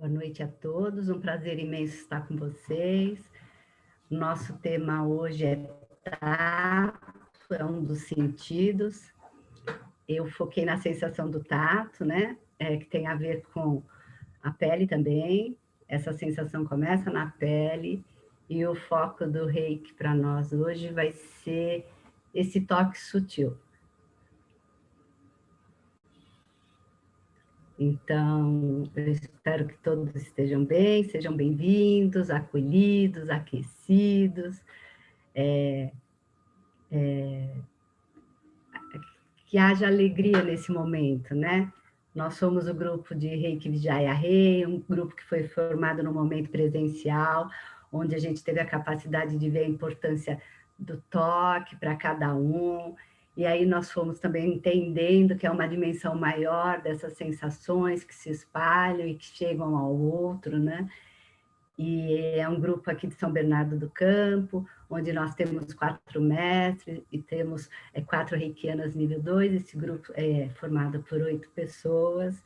Boa noite a todos, um prazer imenso estar com vocês. Nosso tema hoje é tato, é um dos sentidos. Eu foquei na sensação do tato, né? Que tem a ver com a pele também. Essa sensação começa na pele e o foco do Reiki para nós hoje vai ser esse toque sutil. Então, eu espero que todos estejam bem, sejam bem-vindos, acolhidos, aquecidos, que haja alegria nesse momento, né? Nós somos o grupo de Reiki Vijaya Rei, um grupo que foi formado no momento presencial, onde a gente teve a capacidade de ver a importância do toque para cada um, e aí nós fomos também entendendo que é uma dimensão maior dessas sensações que se espalham e que chegam ao outro, né? E é um grupo aqui de São Bernardo do Campo, onde nós temos 4 mestres e temos 4 reikianas nível 2. Esse grupo é formado por 8 pessoas,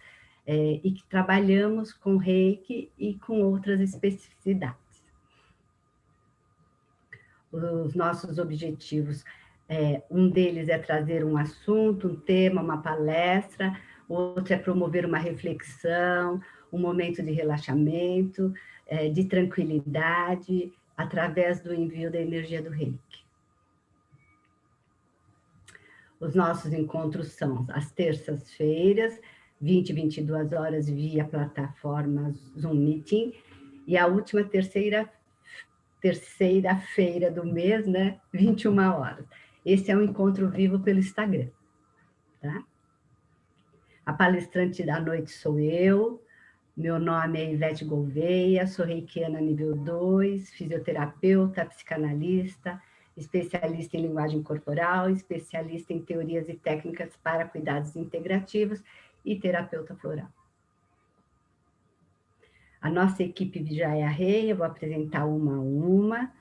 e que trabalhamos com reiki e com outras especificidades. Os nossos objetivos, um deles é trazer um assunto, um tema, uma palestra, outro é promover uma reflexão, um momento de relaxamento, de tranquilidade, através do envio da energia do Reiki. Os nossos encontros são às terças-feiras, 20 e 22 horas, via plataforma Zoom Meeting, e a última terceira-feira do mês, né, 21 horas. Esse é um encontro vivo pelo Instagram, tá? A palestrante da noite sou eu, meu nome é Ivete Gouveia, sou reikiana nível 2, fisioterapeuta, psicanalista, especialista em linguagem corporal, especialista em teorias e técnicas para cuidados integrativos e terapeuta floral. A nossa equipe Vijaya Rei, eu vou apresentar uma a uma.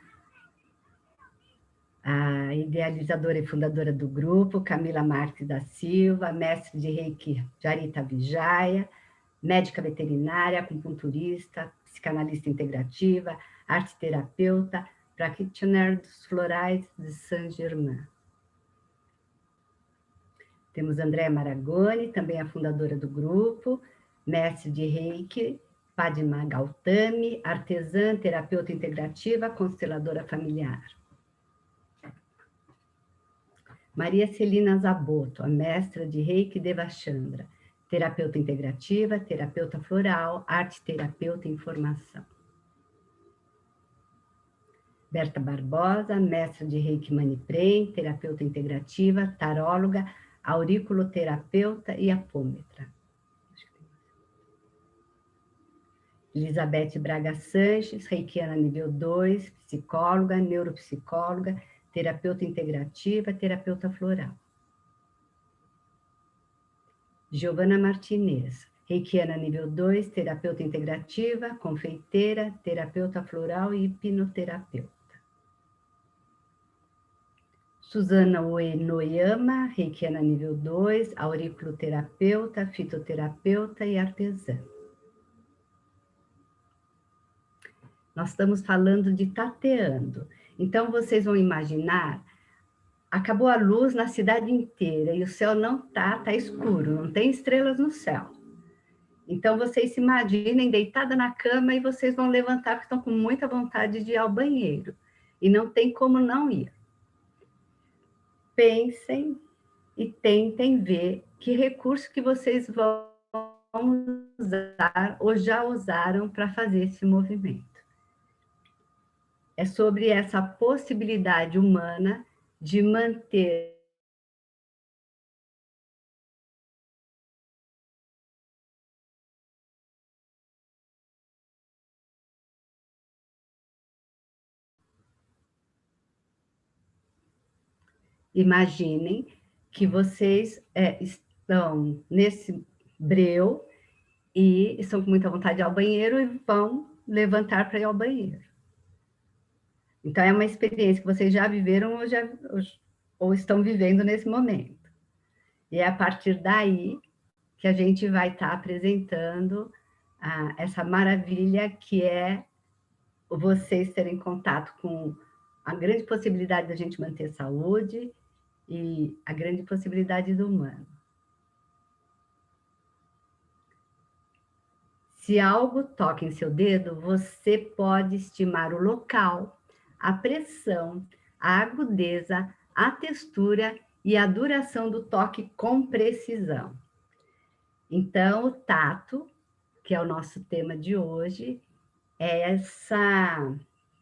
A idealizadora e fundadora do grupo, Camila Marques da Silva, mestre de Reiki Jarita Vijaya, médica veterinária, acupunturista, psicanalista integrativa, arte-terapeuta, practitioner dos florais de Saint-Germain. Temos Andréa Maragoni, também a fundadora do grupo, mestre de Reiki, Padma Gautami, artesã, terapeuta integrativa, consteladora familiar. Maria Celina Zaboto, a mestra de Reiki Devachandra, terapeuta integrativa, terapeuta floral, arte-terapeuta em formação. Berta Barbosa, mestra de Reiki Maniprem, terapeuta integrativa, taróloga, auriculoterapeuta e apômetra. Elizabeth Braga Sanches, reikiana nível 2, psicóloga, neuropsicóloga, terapeuta integrativa, terapeuta floral. Giovana Martinez, reikiana nível 2, terapeuta integrativa, confeiteira, terapeuta floral e hipnoterapeuta. Suzana Uenoyama, reikiana nível 2, auriculoterapeuta, fitoterapeuta e artesã. Nós estamos falando de tateando. Então, vocês vão imaginar, acabou a luz na cidade inteira e o céu não tá escuro, não tem estrelas no céu. Então, vocês se imaginem deitada na cama e vocês vão levantar porque estão com muita vontade de ir ao banheiro. E não tem como não ir. Pensem e tentem ver que recurso que vocês vão usar ou já usaram para fazer esse movimento. É sobre essa possibilidade humana de manter Imaginem que vocês estão nesse breu e estão com muita vontade de ir ao banheiro e vão levantar para ir ao banheiro. Então, é uma experiência que vocês já viveram ou estão vivendo nesse momento. E é a partir daí que a gente vai estar apresentando essa maravilha que é vocês terem contato com a grande possibilidade da gente manter saúde e a grande possibilidade do humano. Se algo toca em seu dedo, você pode estimar o local, a pressão, a agudeza, a textura e a duração do toque com precisão. Então, o tato, que é o nosso tema de hoje, é essa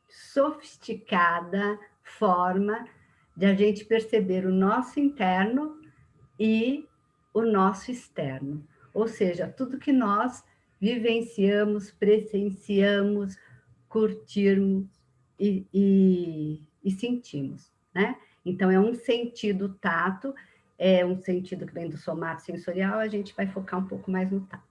sofisticada forma de a gente perceber o nosso interno e o nosso externo. Ou seja, tudo que nós vivenciamos, presenciamos, curtirmos e sentimos, né? Então, é um sentido tato, é um sentido que vem do somato sensorial, a gente vai focar um pouco mais no tato.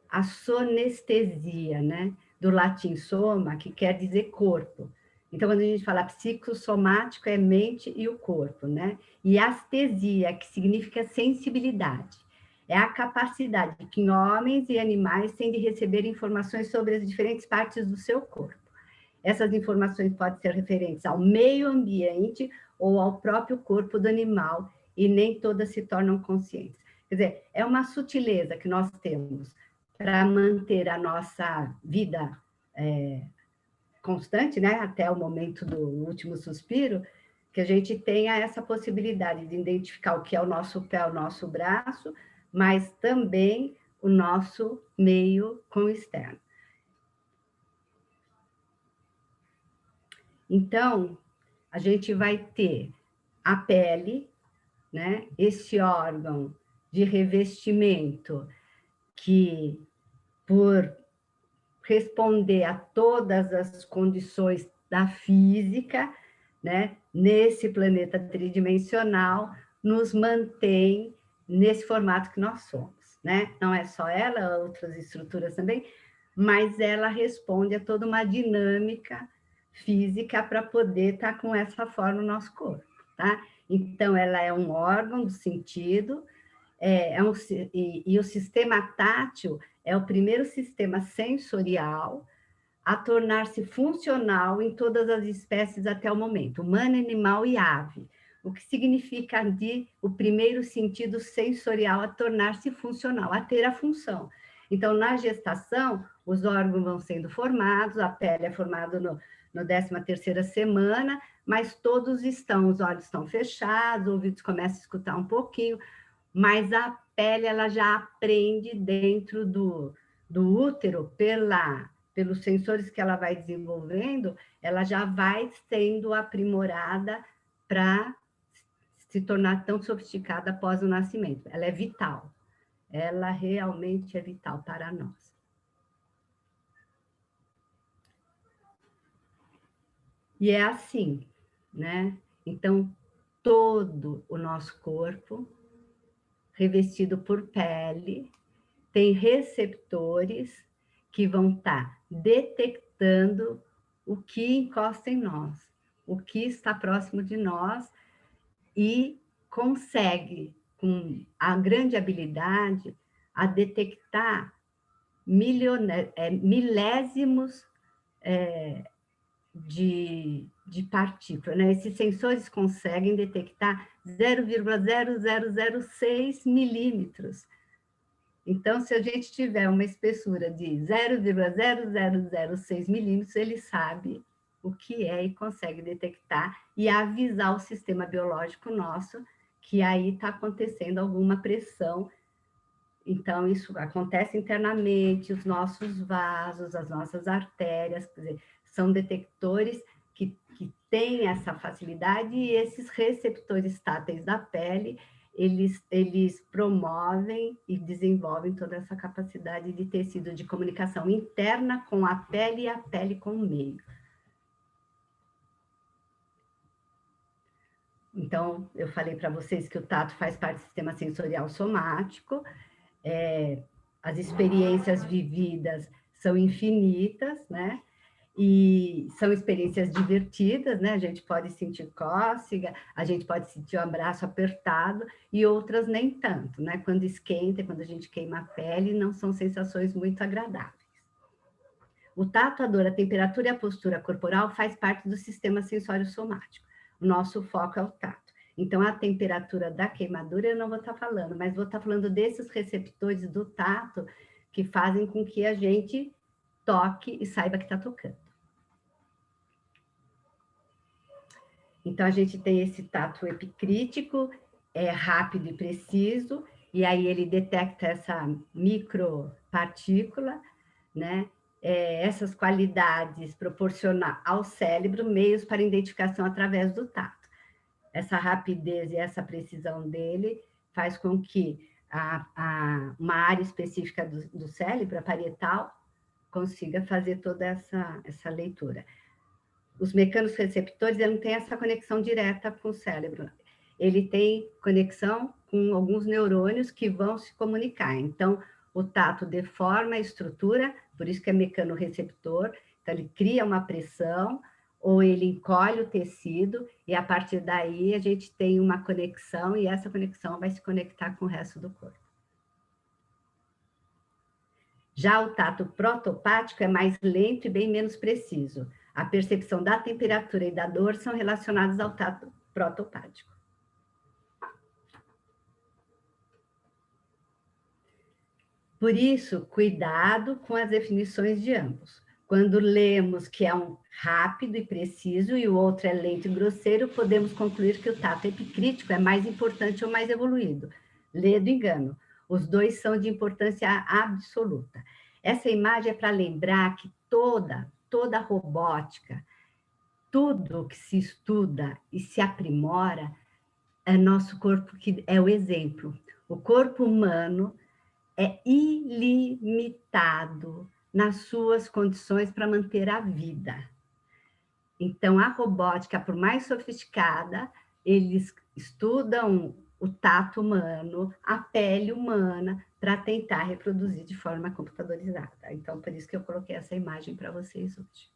A sonestesia, né? Do latim soma, que quer dizer corpo. Então, quando a gente fala psicossomático, é mente e o corpo, né? E astesia, que significa sensibilidade. É a capacidade que homens e animais têm de receber informações sobre as diferentes partes do seu corpo. Essas informações podem ser referentes ao meio ambiente ou ao próprio corpo do animal, e nem todas se tornam conscientes. Quer dizer, é uma sutileza que nós temos para manter a nossa vida constante, né, até o momento do último suspiro, que a gente tenha essa possibilidade de identificar o que é o nosso pé, o nosso braço, mas também o nosso meio com o externo. Então, a gente vai ter a pele, né, esse órgão de revestimento que, por responder a todas as condições da física, né, nesse planeta tridimensional, nos mantém nesse formato que nós somos, né? Não é só ela, outras estruturas também, mas ela responde a toda uma dinâmica física para poder estar com essa forma no nosso corpo, tá? Então, ela é um órgão do sentido, e o sistema tátil é o primeiro sistema sensorial a tornar-se funcional em todas as espécies até o momento, humano, animal e ave. O que significa o primeiro sentido sensorial a tornar-se funcional, a ter a função. Então, na gestação, os órgãos vão sendo formados, a pele é formada no 13ª semana, mas todos estão, os olhos estão fechados, os ouvidos começam a escutar um pouquinho, mas a pele ela já aprende dentro do útero, pelos sensores que ela vai desenvolvendo, ela já vai sendo aprimorada para se tornar tão sofisticada após o nascimento. Ela é vital. Ela realmente é vital para nós. E é assim, né? Então, todo o nosso corpo, revestido por pele, tem receptores que vão estar detectando o que encosta em nós, o que está próximo de nós, e consegue, com a grande habilidade, a detectar milésimos de partículas, né? Esses sensores conseguem detectar 0,0006 milímetros. Então, se a gente tiver uma espessura de 0,0006 milímetros, ele sabe o que é e consegue detectar e avisar o sistema biológico nosso que aí está acontecendo alguma pressão. Então, isso acontece internamente, os nossos vasos, as nossas artérias, quer dizer, são detectores que têm essa facilidade, e esses receptores táteis da pele, eles promovem e desenvolvem toda essa capacidade de tecido de comunicação interna com a pele e a pele com o meio. Então, eu falei para vocês que o tato faz parte do sistema sensorial somático, as experiências vividas são infinitas, né? E são experiências divertidas, né? A gente pode sentir cócega, a gente pode sentir o abraço apertado, e outras nem tanto, né? Quando esquenta, quando a gente queima a pele, não são sensações muito agradáveis. O tato, a dor, a temperatura e a postura corporal faz parte do sistema sensório somático. O nosso foco é o tato. Então, a temperatura da queimadura eu não vou estar falando, mas vou estar falando desses receptores do tato que fazem com que a gente toque e saiba que está tocando. Então, a gente tem esse tato epicrítico, é rápido e preciso, e aí ele detecta essa micropartícula, né? Essas qualidades proporcionam ao cérebro meios para identificação através do tato. Essa rapidez e essa precisão dele faz com que uma área específica do cérebro, a parietal, consiga fazer toda essa leitura. Os mecanos-receptores, ele não tem essa conexão direta com o cérebro. Ele tem conexão com alguns neurônios que vão se comunicar. Então, o tato deforma a estrutura, por isso que é mecanorreceptor. Então, ele cria uma pressão, ou ele encolhe o tecido, e a partir daí a gente tem uma conexão, e essa conexão vai se conectar com o resto do corpo. Já o tato protopático é mais lento e bem menos preciso. A percepção da temperatura e da dor são relacionadas ao tato protopático. Por isso, cuidado com as definições de ambos. Quando lemos que é um rápido e preciso e o outro é lento e grosseiro, podemos concluir que o tato epicrítico é mais importante ou mais evoluído. Lê do engano. Os dois são de importância absoluta. Essa imagem é para lembrar que toda robótica, tudo que se estuda e se aprimora, é nosso corpo que é o exemplo. O corpo humano é ilimitado nas suas condições para manter a vida. Então, a robótica, por mais sofisticada, eles estudam o tato humano, a pele humana, para tentar reproduzir de forma computadorizada. Então, por isso que eu coloquei essa imagem para vocês hoje.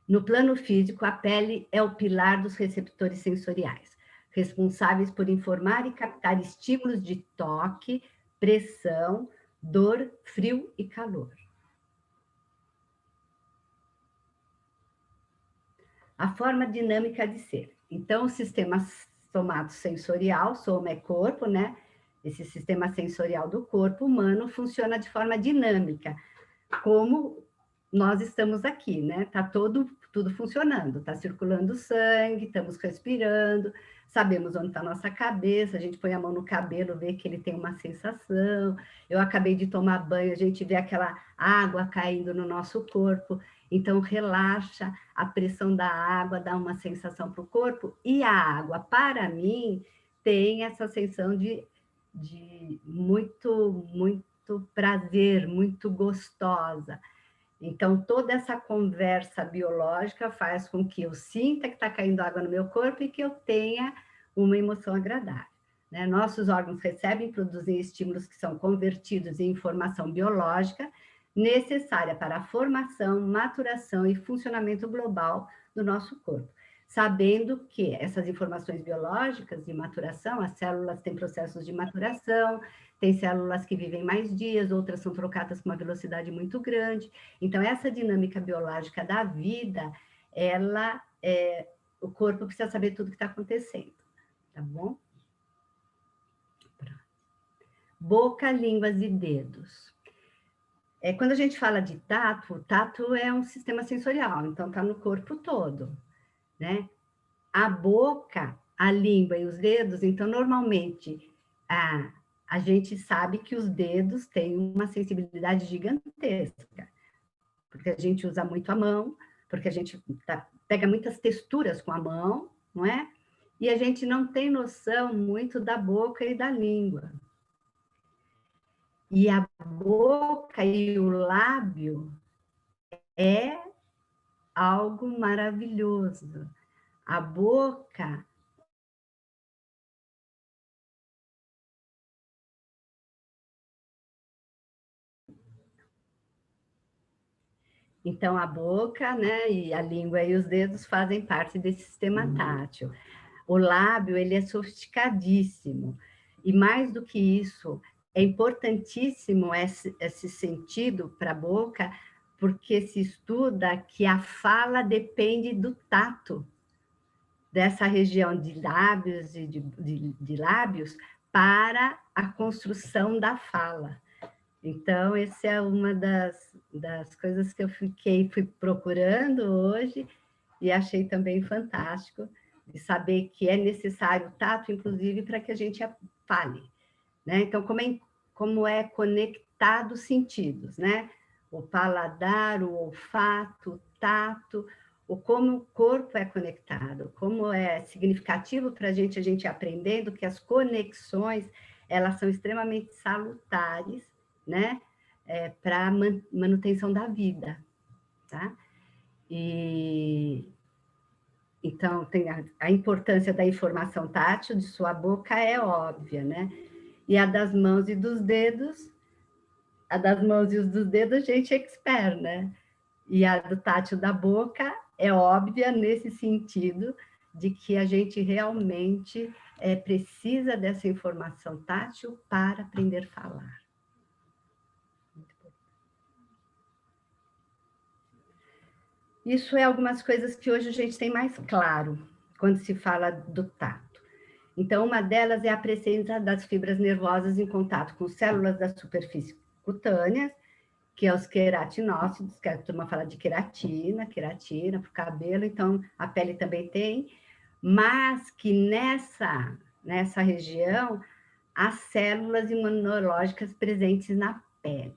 No plano físico, a pele é o pilar dos receptores sensoriais, responsáveis por informar e captar estímulos de toque, pressão, dor, frio e calor. A forma dinâmica de ser. Então, o sistema somatosensorial, soma é corpo, né? Esse sistema sensorial do corpo humano funciona de forma dinâmica, como nós estamos aqui, né? Tá tudo funcionando, tá circulando sangue, estamos respirando, sabemos onde está a nossa cabeça, a gente põe a mão no cabelo, vê que ele tem uma sensação. Eu acabei de tomar banho, a gente vê aquela água caindo no nosso corpo, então relaxa, a pressão da água dá uma sensação para o corpo, e a água, para mim, tem essa sensação de muito prazer, muito gostosa. Então, toda essa conversa biológica faz com que eu sinta que está caindo água no meu corpo e que eu tenha uma emoção agradável. Né? Nossos órgãos recebem e produzem estímulos que são convertidos em informação biológica necessária para a formação, maturação e funcionamento global do nosso corpo. Sabendo que essas informações biológicas de maturação, as células têm processos de maturação, tem células que vivem mais dias, outras são trocadas com uma velocidade muito grande. Então, essa dinâmica biológica da vida, o corpo precisa saber tudo que está acontecendo, tá bom? Boca, línguas e dedos. Quando a gente fala de tato, o tato é um sistema sensorial, então está no corpo todo, né? A boca, a língua e os dedos, então, normalmente, a gente sabe que os dedos têm uma sensibilidade gigantesca, porque a gente usa muito a mão, porque a gente pega muitas texturas com a mão, não é? E a gente não tem noção muito da boca e da língua. E a boca e o lábio é algo maravilhoso. A boca Então, a boca, né, e a língua e os dedos fazem parte desse sistema tátil. O lábio, ele é sofisticadíssimo. E mais do que isso, é importantíssimo esse sentido para a boca, porque se estuda que a fala depende do tato dessa região de lábios e de lábios para a construção da fala. Então, essa é uma das coisas que eu fui procurando hoje e achei também fantástico, de saber que é necessário o tato, inclusive, para que a gente fale. Né? Então, como é conectado os sentidos, né? O paladar, o olfato, o tato, como o corpo é conectado, como é significativo para a gente aprendendo que as conexões, elas são extremamente salutares, né? Para a manutenção da vida, tá? E então tem a importância da informação tátil de sua boca é óbvia, né? E a das mãos e dos dedos, a das mãos e dos dedos a gente é expert, né? E a do tátil da boca é óbvia nesse sentido de que a gente realmente precisa dessa informação tátil para aprender a falar. Isso é algumas coisas que hoje a gente tem mais claro quando se fala do tato. Então, uma delas é a presença das fibras nervosas em contato com células da superfície cutânea, que é os queratinócitos, que a turma fala de queratina para o cabelo, então a pele também tem, mas que nessa região, há células imunológicas presentes na pele.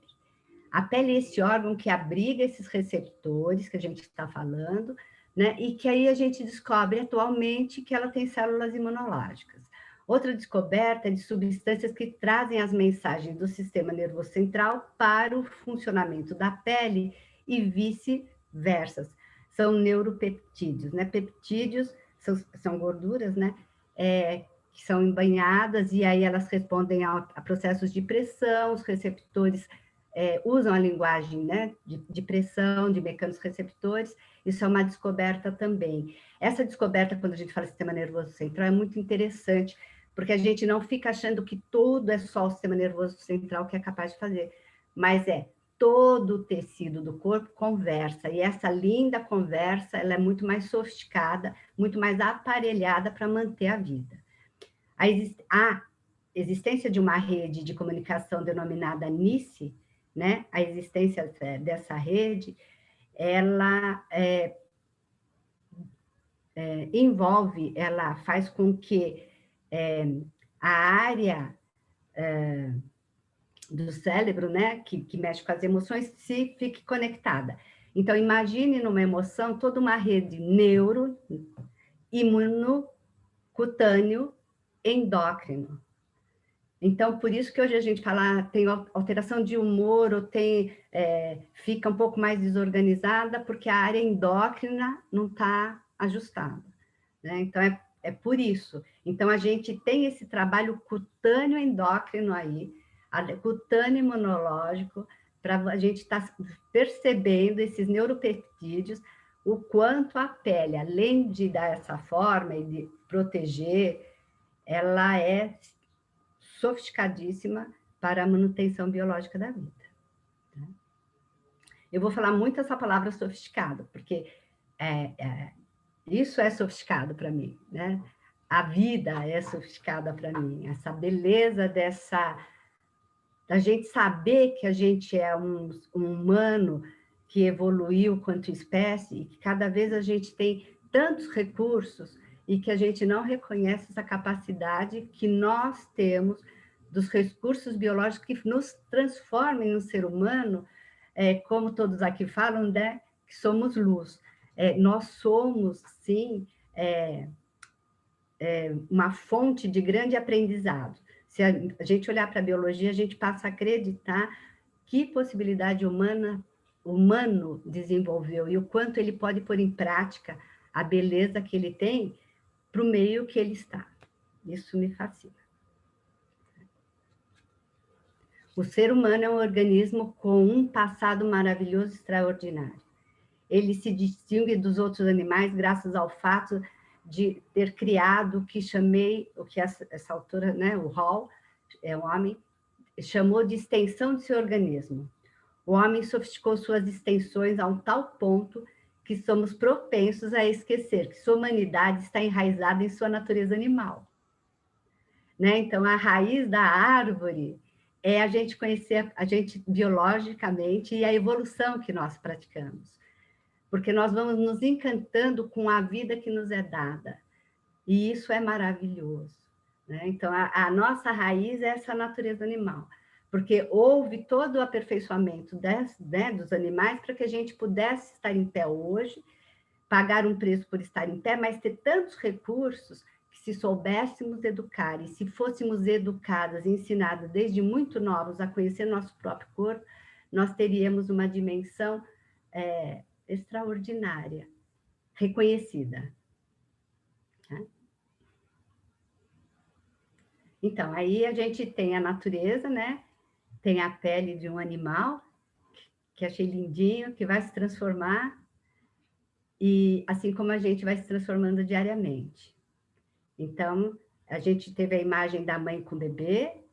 A pele é esse órgão que abriga esses receptores que a gente está falando, né? E que aí a gente descobre atualmente que ela tem células imunológicas. Outra descoberta é de substâncias que trazem as mensagens do sistema nervoso central para o funcionamento da pele e vice-versa. São neuropeptídeos, né? Peptídeos são gorduras, né? Que são embanhadas e aí elas respondem a processos de pressão, os receptores usam a linguagem, né, de pressão, de mecanismos receptores, isso é uma descoberta também. Essa descoberta, quando a gente fala sistema nervoso central, é muito interessante, porque a gente não fica achando que tudo é só o sistema nervoso central que é capaz de fazer, mas todo o tecido do corpo conversa, e essa linda conversa, ela é muito mais sofisticada, muito mais aparelhada para manter a vida. A existência de uma rede de comunicação denominada NICE, né? A existência dessa rede, ela envolve, ela faz com que a área do cérebro, né, que mexe com as emoções, se fique conectada. Então, imagine numa emoção toda uma rede neuro, imunocutâneo, endócrino. Então, por isso que hoje a gente fala, tem alteração de humor, ou fica um pouco mais desorganizada, porque a área endócrina não está ajustada. Né? Então, é por isso. Então, a gente tem esse trabalho cutâneo endócrino aí, cutâneo imunológico, para a gente estar percebendo esses neuropeptídeos, o quanto a pele, além de dar essa forma e de proteger, ela é sofisticadíssima para a manutenção biológica da vida. Eu vou falar muito essa palavra sofisticado, porque isso é sofisticado para mim, né? A vida é sofisticada para mim, essa beleza da gente saber que a gente é um humano que evoluiu quanto espécie, e que cada vez a gente tem tantos recursos e que a gente não reconhece essa capacidade que nós temos dos recursos biológicos que nos transformem no ser humano, como todos aqui falam, né, que somos luz. Nós somos, sim, uma fonte de grande aprendizado. Se a gente olhar para a biologia, a gente passa a acreditar que possibilidade humano desenvolveu e o quanto ele pode pôr em prática a beleza que ele tem para o meio que ele está. Isso me fascina. O ser humano é um organismo com um passado maravilhoso e extraordinário. ele se distingue dos outros animais graças ao fato de ter criado o que chamei, o que essa autora, né, o Hall, é um homem, chamou de extensão de seu organismo. O homem sofisticou suas extensões a um tal ponto que somos propensos a esquecer que sua humanidade está enraizada em sua natureza animal. Né? Então, a raiz da árvore é a gente conhecer a gente biologicamente e a evolução que nós praticamos. Porque nós vamos nos encantando com a vida que nos é dada. E isso é maravilhoso. Né? Então, a nossa raiz é essa natureza animal. Porque houve todo o aperfeiçoamento né, dos animais para que a gente pudesse estar em pé hoje, pagar um preço por estar em pé, mas ter tantos recursos que, se soubéssemos educar e se fôssemos educadas e ensinadas desde muito novos a conhecer nosso próprio corpo, nós teríamos uma dimensão extraordinária, reconhecida. Né? Então, aí a gente tem a natureza, né? Tem a pele de um animal, que achei lindinho, que vai se transformar, e assim como a gente vai se transformando diariamente. Então, a gente teve a imagem da mãe com o bebê,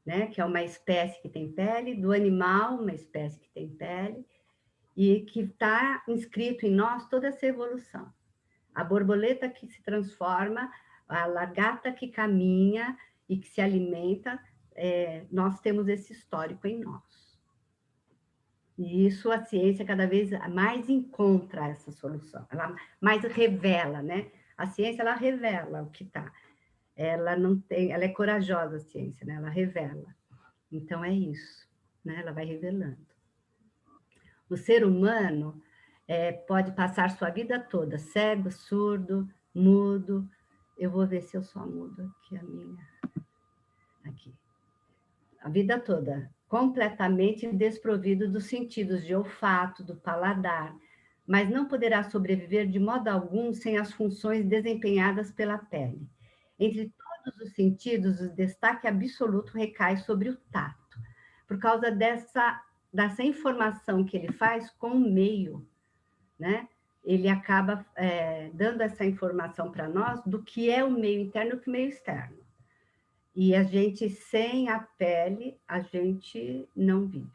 né? Que é uma espécie que tem pele, do animal, uma espécie que tem pele, e que está inscrito em nós toda essa evolução. A borboleta que se transforma, a lagarta que caminha e que se alimenta, nós temos esse histórico em nós. E isso a ciência cada vez mais encontra essa solução, ela mais revela, né? A ciência, ela revela o que está. Ela não tem, ela é corajosa, a ciência, né? Ela revela. Então é isso, né? Ela vai revelando. O ser humano pode passar sua vida toda cego, surdo, mudo. Eu vou ver se eu só mudo aqui a minha. Aqui. A vida toda, completamente desprovido dos sentidos de olfato, do paladar, mas não poderá sobreviver de modo algum sem as funções desempenhadas pela pele. Entre todos os sentidos, o destaque absoluto recai sobre o tato, por causa dessa informação que ele faz com o meio, né? Ele acaba dando essa informação para nós do que é o meio interno e o que é o meio externo. E a gente, sem a pele, a gente não vive.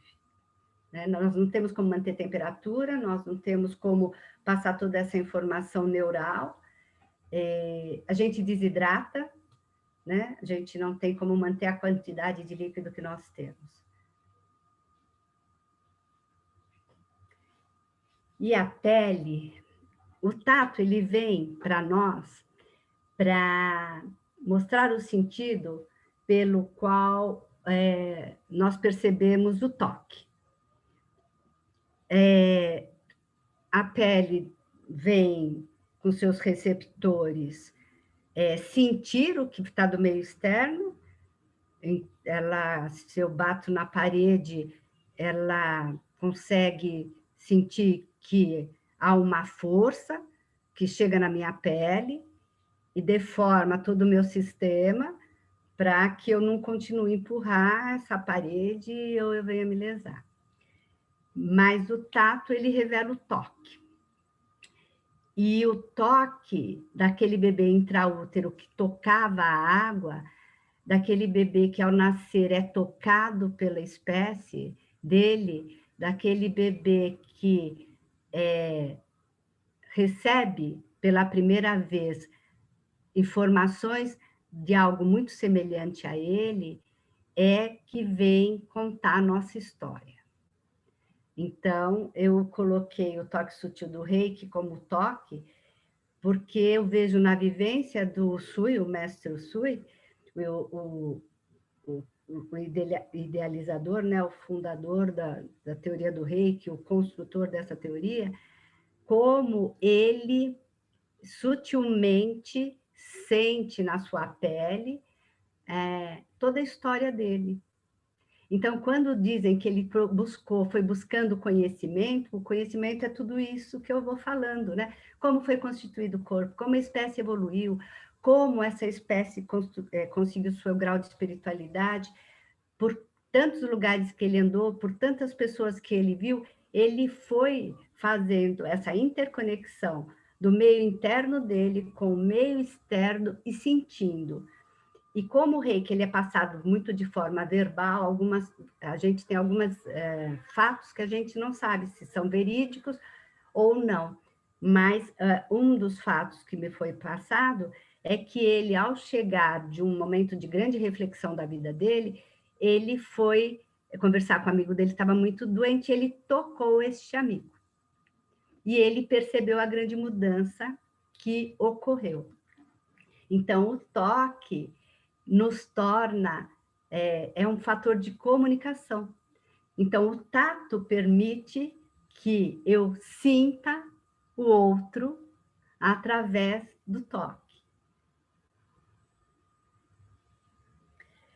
Né? Nós não temos como manter temperatura, nós não temos como passar toda essa informação neural, a gente desidrata, né? A gente não tem como manter a quantidade de líquido que nós temos. E a pele, o tato, ele vem para nós para mostrar o sentido pelo qual nós percebemos o toque. A pele vem com seus receptores sentir o que está do meio externo. Ela, se eu bato na parede, ela consegue sentir que há uma força que chega na minha pele e deforma todo o meu sistema para que eu não continue a empurrar essa parede ou eu venha me lesar. Mas o tato, ele revela o toque. E o toque daquele bebê intraútero que tocava a água, daquele bebê que ao nascer é tocado pela espécie dele, daquele bebê que recebe pela primeira vez informações de algo muito semelhante a ele, é que vem contar a nossa história. Então, eu coloquei o toque sutil do Reiki como toque, porque eu vejo na vivência do Usui, o mestre Usui, o idealizador, né, o fundador da teoria do Reiki, o construtor dessa teoria, como ele sutilmente sente na sua pele toda a história dele. Então, quando dizem que ele foi buscando conhecimento, o conhecimento é tudo isso que eu vou falando, né? Como foi constituído o corpo, como a espécie evoluiu, como essa espécie conseguiu seu grau de espiritualidade, por tantos lugares que ele andou, por tantas pessoas que ele viu, ele foi fazendo essa interconexão do meio interno dele com o meio externo e sentindo. E como o reiki ele é passado muito de forma verbal, a gente tem alguns fatos que a gente não sabe se são verídicos ou não. Mas um dos fatos que me foi passado é que ele, ao chegar de um momento de grande reflexão da vida dele, ele foi conversar com o amigo dele, estava muito doente, ele tocou este amigo. E ele percebeu a grande mudança que ocorreu. Então, o toque nos torna, é um fator de comunicação. Então, o tato permite que eu sinta o outro através do toque.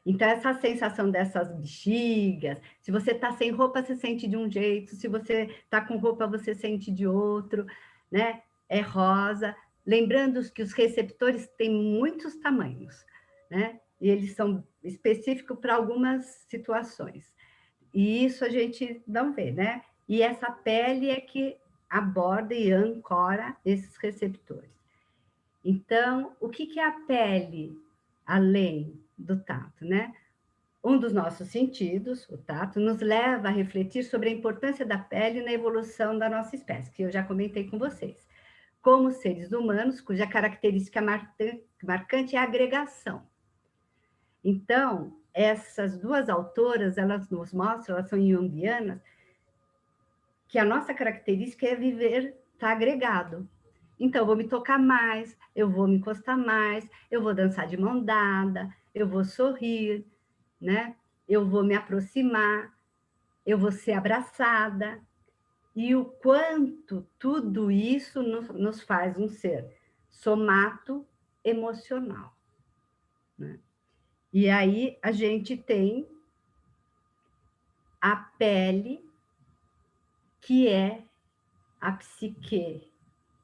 Então, essa sensação dessas bexigas, se você está sem roupa, você sente de um jeito, se você está com roupa, você sente de outro, né? É rosa. Lembrando que os receptores têm muitos tamanhos, né? E eles são específicos para algumas situações. E isso a gente não vê, né? E essa pele é que aborda e ancora esses receptores. Então, o que é a pele além do tato, né? Um dos nossos sentidos, o tato, nos leva a refletir sobre a importância da pele na evolução da nossa espécie, que eu já comentei com vocês. Como seres humanos, cuja característica marcante é a agregação. Então, essas duas autoras, elas nos mostram, elas são junguianas, que a nossa característica é viver, estar agregado. Então, eu vou me tocar mais, eu vou me encostar mais, eu vou dançar de mão dada, eu vou sorrir, né? Eu vou me aproximar, eu vou ser abraçada. E o quanto tudo isso nos faz um ser somato emocional, né? E aí a gente tem a pele, que é a psique.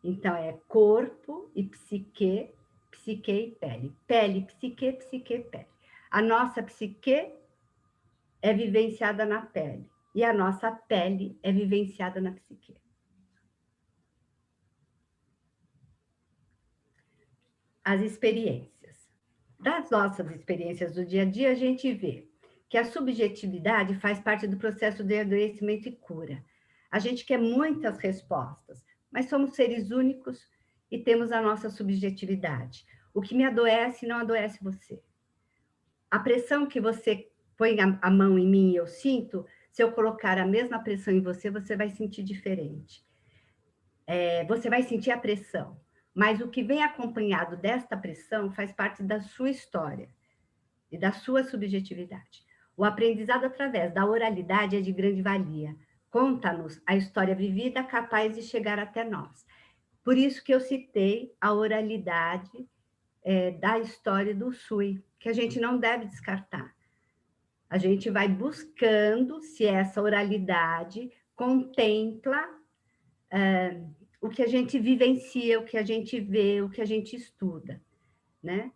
Então, é corpo e psique, psique e pele. Pele, psique, psique, pele. A nossa psique é vivenciada na pele. E a nossa pele é vivenciada na psique. As experiências. Das nossas experiências do dia a dia, a gente vê que a subjetividade faz parte do processo de adoecimento e cura. A gente quer muitas respostas, mas somos seres únicos e temos a nossa subjetividade. O que me adoece não adoece você. A pressão que você põe a mão em mim e eu sinto, se eu colocar a mesma pressão em você, você vai sentir diferente. Você vai sentir a pressão, mas o que vem acompanhado desta pressão faz parte da sua história e da sua subjetividade. O aprendizado através da oralidade é de grande valia. Conta-nos a história vivida capaz de chegar até nós. Por isso que eu citei a oralidade da história do Sui, que a gente não deve descartar. A gente vai buscando se essa oralidade contempla o que a gente vivencia, o que a gente vê, o que a gente estuda, né?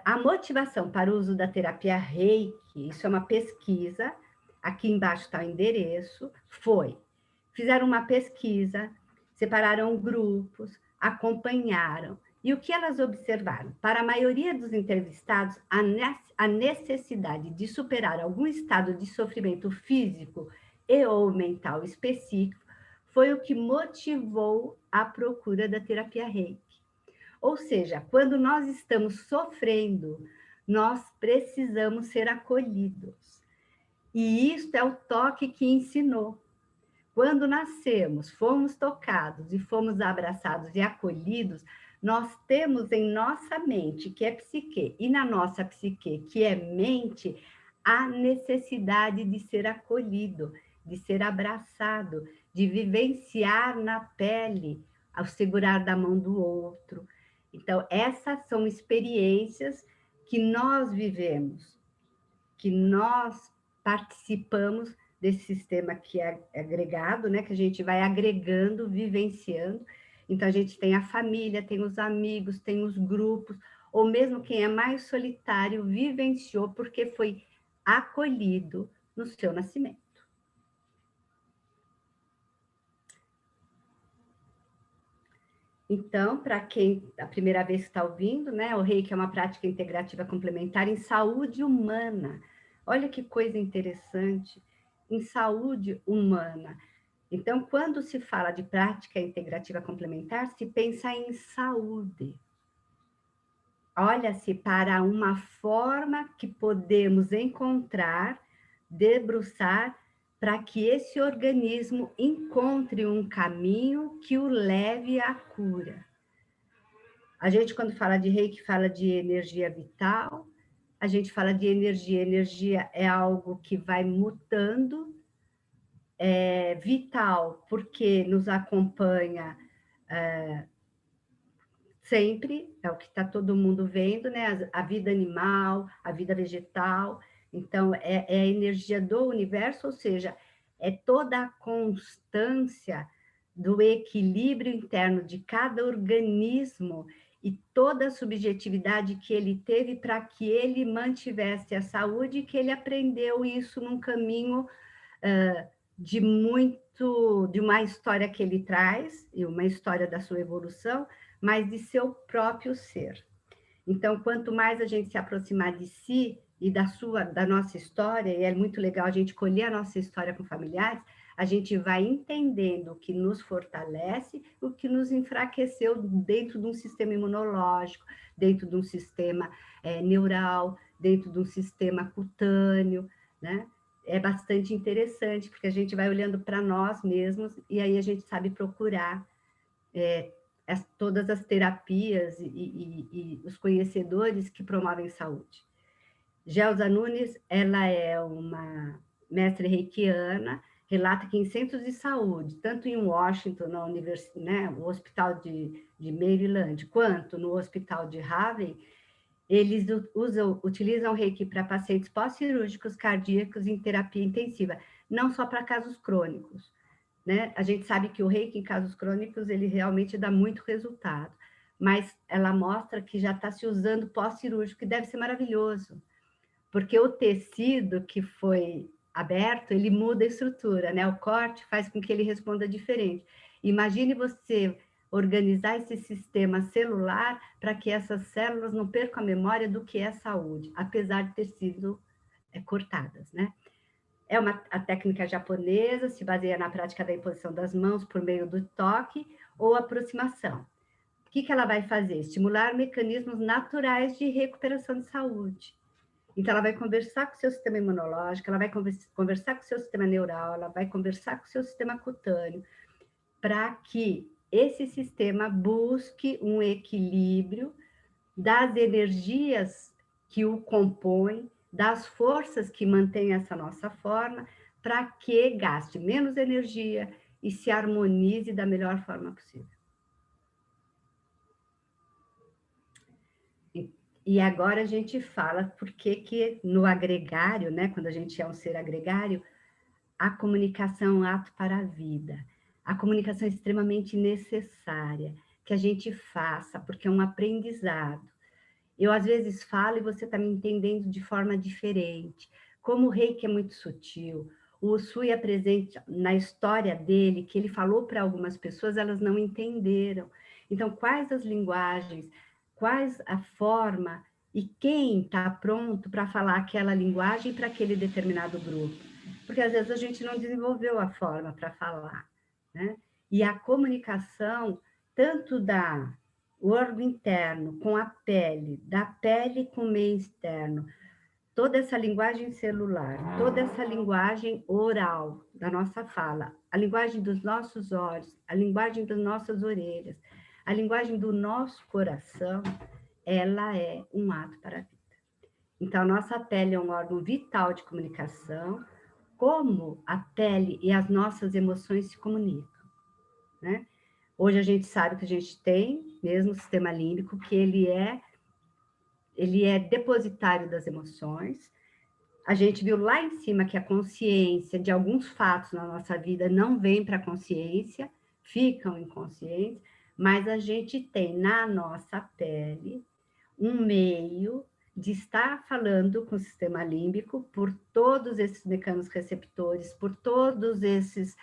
A motivação para o uso da terapia Reiki, isso é uma pesquisa, aqui embaixo está o endereço, fizeram uma pesquisa, separaram grupos, acompanharam, e o que elas observaram? Para a maioria dos entrevistados, a necessidade de superar algum estado de sofrimento físico e ou mental específico foi o que motivou a procura da terapia Reiki. Ou seja, quando nós estamos sofrendo, nós precisamos ser acolhidos. E isso é o toque que ensinou. Quando nascemos, fomos tocados e fomos abraçados e acolhidos, nós temos em nossa mente, que é psique, e na nossa psique, que é mente, a necessidade de ser acolhido, de ser abraçado, de vivenciar na pele, ao segurar da mão do outro. Então, essas são experiências que nós vivemos, que nós participamos desse sistema que é agregado, né? Que a gente vai agregando, vivenciando. Então, a gente tem a família, tem os amigos, tem os grupos, ou mesmo quem é mais solitário vivenciou porque foi acolhido no seu nascimento. Então, para quem a primeira vez que está ouvindo, né, o Reiki é uma prática integrativa complementar em saúde humana. Olha que coisa interessante, em saúde humana. Então, quando se fala de prática integrativa complementar, se pensa em saúde. Olha-se para uma forma que podemos encontrar, debruçar, para que esse organismo encontre um caminho que o leve à cura. A gente, quando fala de Reiki, fala de energia vital, a gente fala de energia. Energia é algo que vai mutando, é vital, porque nos acompanha sempre, é o que está todo mundo vendo, né? A vida animal, a vida vegetal. Então, é a energia do universo, ou seja, é toda a constância do equilíbrio interno de cada organismo e toda a subjetividade que ele teve para que ele mantivesse a saúde e que ele aprendeu isso num caminho de uma história que ele traz, e uma história da sua evolução, mas de seu próprio ser. Então, quanto mais a gente se aproximar de si e da nossa história, e é muito legal a gente colher a nossa história com familiares, a gente vai entendendo o que nos fortalece, o que nos enfraqueceu dentro de um sistema imunológico, dentro de um sistema neural, dentro de um sistema cutâneo, né? É bastante interessante, porque a gente vai olhando para nós mesmos e aí a gente sabe procurar todas as terapias e os conhecedores que promovem saúde. Gelsa Nunes, ela é uma mestre reikiana, relata que em centros de saúde, tanto em Washington, na né, o hospital de Maryland, quanto no hospital de Harvey, eles utilizam reiki para pacientes pós-cirúrgicos cardíacos em terapia intensiva, não só para casos crônicos, né? A gente sabe que o reiki em casos crônicos, ele realmente dá muito resultado, mas ela mostra que já está se usando pós-cirúrgico, que deve ser maravilhoso, porque o tecido que foi aberto, ele muda a estrutura, né? O corte faz com que ele responda diferente. Imagine você organizar esse sistema celular para que essas células não percam a memória do que é saúde, apesar de ter sido cortadas, né? A técnica japonesa se baseia na prática da imposição das mãos por meio do toque ou aproximação. O que ela vai fazer? Estimular mecanismos naturais de recuperação de saúde. Então, ela vai conversar com o seu sistema imunológico, ela vai conversar com o seu sistema neural, ela vai conversar com o seu sistema cutâneo, para que esse sistema busque um equilíbrio das energias que o compõem, das forças que mantêm essa nossa forma, para que gaste menos energia e se harmonize da melhor forma possível. E agora a gente fala por que no agregário, né, quando a gente é um ser agregário, a comunicação é um ato para a vida. A comunicação é extremamente necessária, que a gente faça, porque é um aprendizado. Eu, às vezes, falo e você está me entendendo de forma diferente. Como o reiki é muito sutil, o Usui é presente na história dele, que ele falou para algumas pessoas, elas não entenderam. Então, quais as linguagens, quais a forma e quem está pronto para falar aquela linguagem para aquele determinado grupo? Porque, às vezes, a gente não desenvolveu a forma para falar, né? E a comunicação, tanto o órgão interno com a pele, da pele com o meio externo, toda essa linguagem celular, toda essa linguagem oral da nossa fala, a linguagem dos nossos olhos, a linguagem das nossas orelhas, a linguagem do nosso coração, ela é um ato para a vida. Então, a nossa pele é um órgão vital de comunicação, como a pele e as nossas emoções se comunicam, né? Hoje a gente sabe que a gente tem mesmo o sistema límbico, que ele é depositário das emoções. A gente viu lá em cima que a consciência de alguns fatos na nossa vida não vem para a consciência, ficam inconscientes, mas a gente tem na nossa pele um meio de estar falando com o sistema límbico por todos esses mecanismos receptores, por todos esses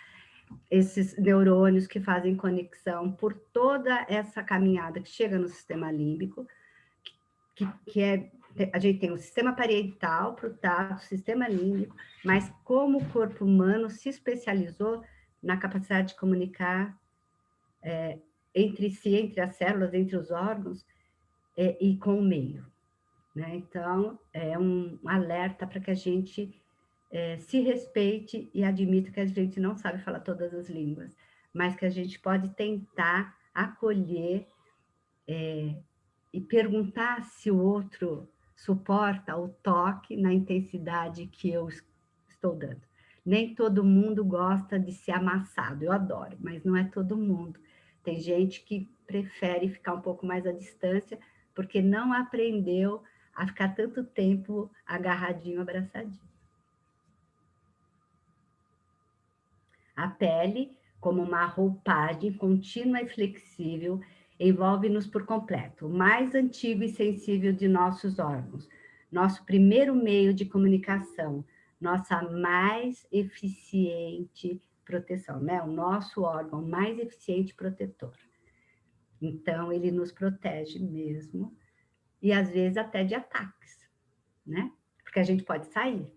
esses neurônios que fazem conexão por toda essa caminhada que chega no sistema límbico, que é, a gente tem o sistema parietal para o tato, o sistema límbico, mas como o corpo humano se especializou na capacidade de comunicar entre si, entre as células, entre os órgãos, e com o meio, né? Então, é um alerta para que a gente se respeite e admita que a gente não sabe falar todas as línguas, mas que a gente pode tentar acolher e perguntar se o outro suporta o toque na intensidade que eu estou dando. Nem todo mundo gosta de ser amassado, eu adoro, mas não é todo mundo. Tem gente que prefere ficar um pouco mais à distância, porque não aprendeu a ficar tanto tempo agarradinho, abraçadinho. A pele, como uma roupagem contínua e flexível, envolve-nos por completo, o mais antigo e sensível de nossos órgãos, nosso primeiro meio de comunicação, nossa mais eficiente proteção, né? O nosso órgão mais eficiente protetor. Então, ele nos protege mesmo, e às vezes até de ataques, né? Porque a gente pode sair.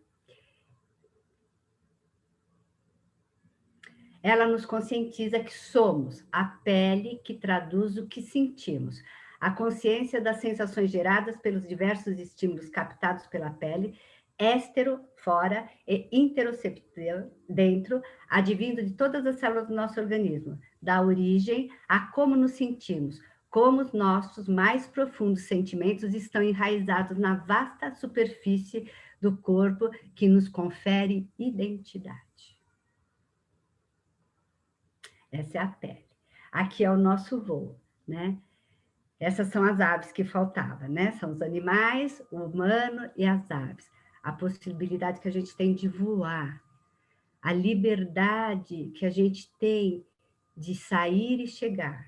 Ela nos conscientiza que somos a pele que traduz o que sentimos. A consciência das sensações geradas pelos diversos estímulos captados pela pele, éstero, fora, e interoceptor, dentro, advindo de todas as células do nosso organismo, dá origem a como nos sentimos, como os nossos mais profundos sentimentos estão enraizados na vasta superfície do corpo que nos confere identidade. Essa é a pele. Aqui é o nosso voo, né? Essas são as aves que faltavam, né? São os animais, o humano e as aves. A possibilidade que a gente tem de voar, a liberdade que a gente tem de sair e chegar,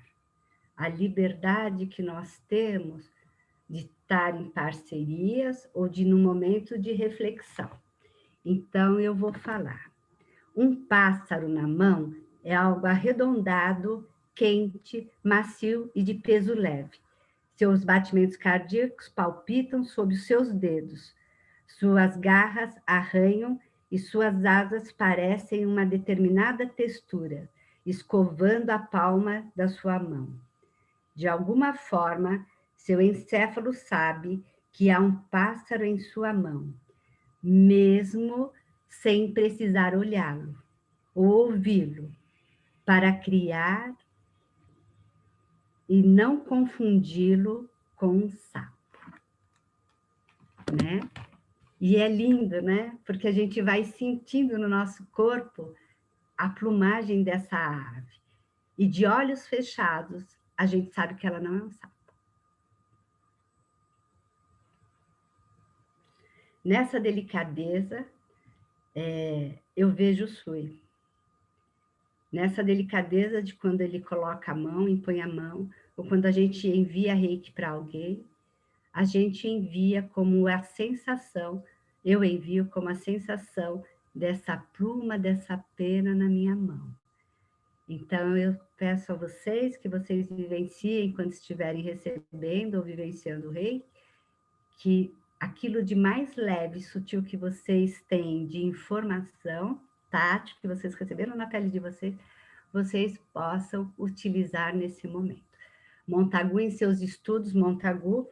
a liberdade que nós temos de estar em parcerias ou de num momento de reflexão. Então, eu vou falar. Um pássaro na mão é algo arredondado, quente, macio e de peso leve. Seus batimentos cardíacos palpitam sob os seus dedos. Suas garras arranham e suas asas parecem uma determinada textura, escovando a palma da sua mão. De alguma forma, seu encéfalo sabe que há um pássaro em sua mão, mesmo sem precisar olhá-lo ou ouvi-lo, para criar e não confundi-lo com um sapo, né? E é lindo, né? Porque a gente vai sentindo no nosso corpo a plumagem dessa ave. E de olhos fechados, a gente sabe que ela não é um sapo. Nessa delicadeza, eu vejo o Sui. Nessa delicadeza de quando ele coloca a mão, impõe a mão, ou quando a gente envia reiki para alguém, a gente envia como a sensação, eu envio como a sensação dessa pluma, dessa pena na minha mão. Então, eu peço a vocês que vocês vivenciem, quando estiverem recebendo ou vivenciando o reiki, que aquilo de mais leve e sutil que vocês têm de informação tátil, que vocês receberam na pele de vocês, vocês possam utilizar nesse momento. Montagu, em seus estudos, Montagu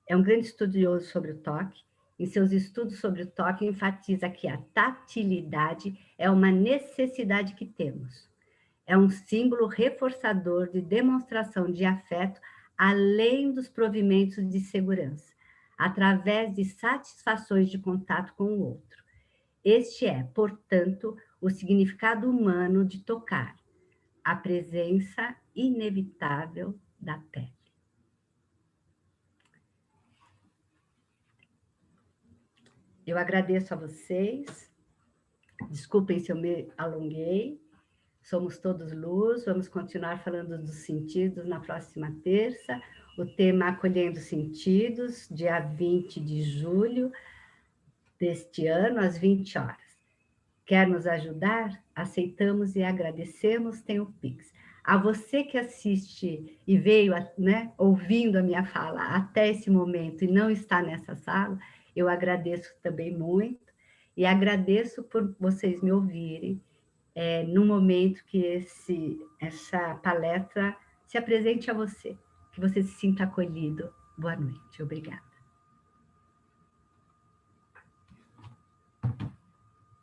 é um grande estudioso sobre o toque. Em seus estudos sobre o toque, enfatiza que a tatilidade é uma necessidade que temos. É um símbolo reforçador de demonstração de afeto, além dos provimentos de segurança, através de satisfações de contato com o outro. Este é, portanto, o significado humano de tocar, a presença inevitável da pele. Eu agradeço a vocês, desculpem se eu me alonguei, somos todos luz, vamos continuar falando dos sentidos na próxima terça, o tema Acolhendo Sentidos, dia 20 de julho deste ano, às 20 horas. Quer nos ajudar? Aceitamos e agradecemos, tem o Pix. A você que assiste e veio, né, ouvindo a minha fala até esse momento e não está nessa sala, eu agradeço também muito e agradeço por vocês me ouvirem, no momento que essa palestra se apresente a você, que você se sinta acolhido. Boa noite, obrigada.